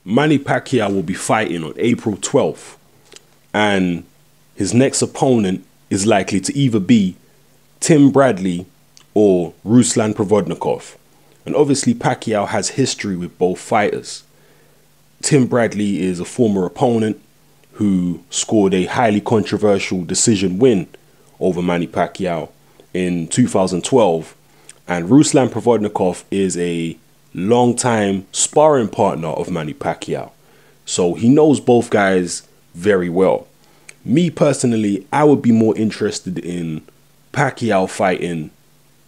Manny Pacquiao will be fighting on April 12th. And his next opponent is likely to either be Tim Bradley or Ruslan Provodnikov. And obviously Pacquiao has history with both fighters. Tim Bradley is a former opponent who scored a highly controversial decision win over Manny Pacquiao in 2012. And Ruslan Provodnikov is a long-time sparring partner of Manny Pacquiao. So he knows both guys very well. Me personally, I would be more interested in Pacquiao fighting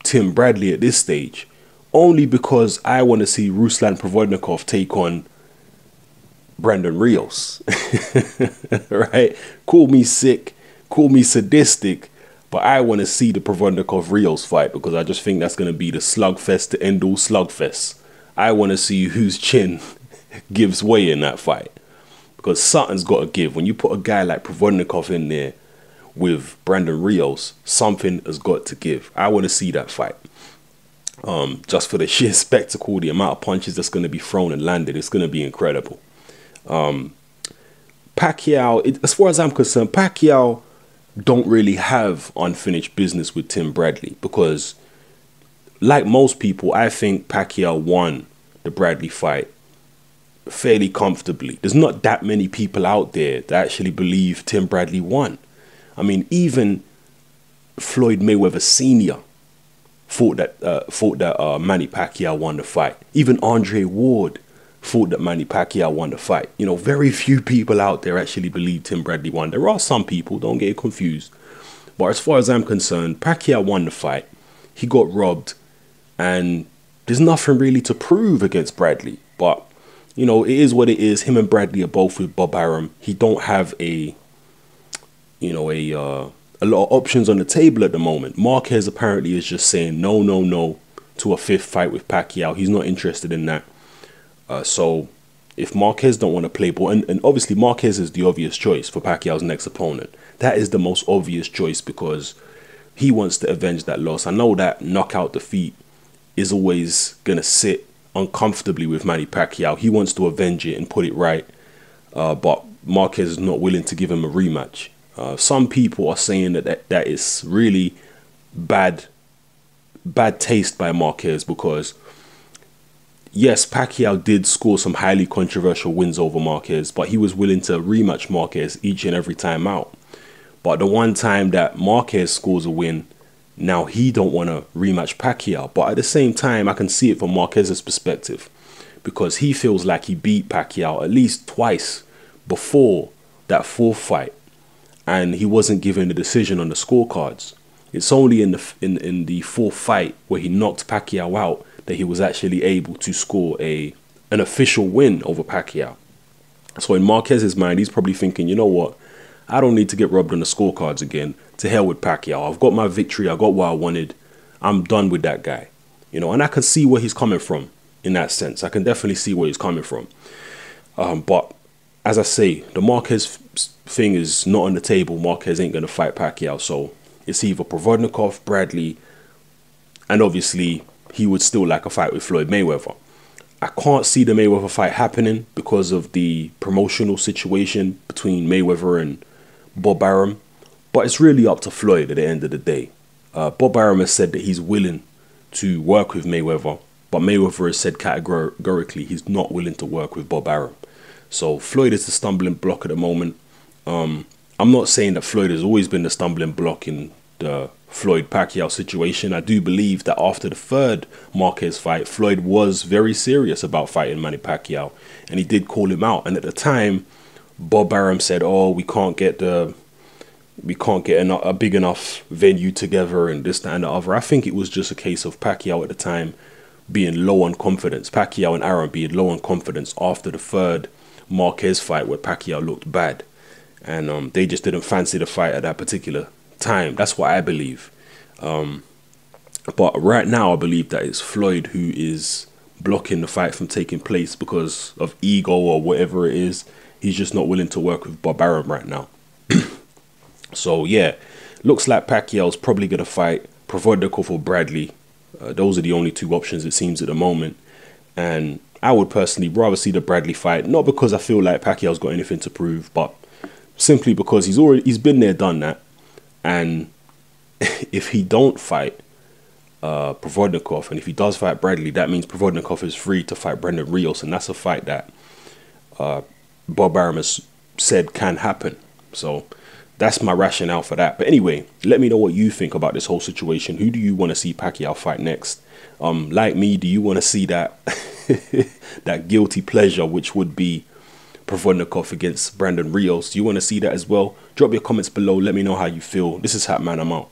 Tim Bradley at this stage, only because I want to see Ruslan Provodnikov take on Brandon Rios. Right? Call me sick, call me sadistic, but I want to see the Provodnikov Rios fight because I just think that's going to be the slugfest to end all slugfests. I want to see whose chin gives way in that fight, because something's got to give. When you put a guy like Provodnikov in there with Brandon Rios, something has got to give. I want to see that fight. Just for the sheer spectacle, the amount of punches that's going to be thrown and landed, it's going to be incredible. Pacquiao, as far as I'm concerned, Pacquiao don't really have unfinished business with Tim Bradley because, like most people, I think Pacquiao won the Bradley fight fairly comfortably. There's not that many people out there that actually believe Tim Bradley won. I mean, even Floyd Mayweather Sr. thought that Manny Pacquiao won the fight. Even Andre Ward thought that Manny Pacquiao won the fight. You know, very few people out there actually believe Tim Bradley won. There are some people, don't get confused. But as far as I'm concerned, Pacquiao won the fight. He got robbed. And there's nothing really to prove against Bradley. But, you know, it is what it is. Him and Bradley are both with Bob Arum. He don't have a lot of options on the table at the moment. Marquez apparently is just saying no to a fifth fight with Pacquiao. He's not interested in that. So if Marquez don't want to play ball, and obviously Marquez is the obvious choice for Pacquiao's next opponent. That is the most obvious choice because he wants to avenge that loss. I know that knockout defeat is always going to sit uncomfortably with Manny Pacquiao. He wants to avenge it and put it right. But Marquez is not willing to give him a rematch. Some people are saying that is really bad taste by Marquez because, yes, Pacquiao did score some highly controversial wins over Marquez, but he was willing to rematch Marquez each and every time out. But the one time that Marquez scores a win, now he don't want to rematch Pacquiao. But at the same time, I can see it from Marquez's perspective because he feels like he beat Pacquiao at least twice before that fourth fight. And he wasn't given the decision on the scorecards. It's only in the fourth fight where he knocked Pacquiao out that he was actually able to score an official win over Pacquiao. So in Marquez's mind, he's probably thinking, you know what? I don't need to get robbed on the scorecards again. To hell with Pacquiao. I've got my victory. I got what I wanted. I'm done with that guy. You know, and I can see where he's coming from in that sense. I can definitely see where he's coming from. But as I say, the Marquez thing is not on the table. Marquez ain't going to fight Pacquiao. So it's either Provodnikov, Bradley, and obviously he would still like a fight with Floyd Mayweather. I can't see the Mayweather fight happening because of the promotional situation between Mayweather and Bob Arum. But it's really up to Floyd at the end of the day. Bob Arum has said that he's willing to work with Mayweather, but Mayweather has said categorically he's not willing to work with Bob Arum. So Floyd is the stumbling block at the moment. I'm not saying that Floyd has always been the stumbling block in the Floyd-Pacquiao situation. I do believe that after the third Marquez fight, Floyd was very serious about fighting Manny Pacquiao, and he did call him out. And at the time, Bob Arum said, "Oh, we can't get a big enough venue together, and this, that, and the other." I think it was just a case of Pacquiao at the time being low on confidence. Pacquiao and Arum being low on confidence after the third Marquez fight where Pacquiao looked bad, and they just didn't fancy the fight at that particular time. That's what I believe. But right now, I believe that it's Floyd who is blocking the fight from taking place because of ego or whatever it is. He's just not willing to work with Bob Arum right now. So yeah, looks like Pacquiao's probably going to fight Provodnikov or Bradley. Those are the only two options it seems at the moment. And I would personally rather see the Bradley fight, not because I feel like Pacquiao's got anything to prove, but simply because he's been there, done that. And if he don't fight Provodnikov, and if he does fight Bradley, that means Provodnikov is free to fight Brendan Rios, and that's a fight that Bob Arum has said can happen. So that's my rationale for that. But anyway, let me know what you think about this whole situation. Who do you want to see Pacquiao fight next? Like me, do you want to see that that guilty pleasure, which would be Provodnikov against Brandon Rios? Do you want to see that as well? Drop your comments below. Let me know how you feel. This is Hatman. I'm out.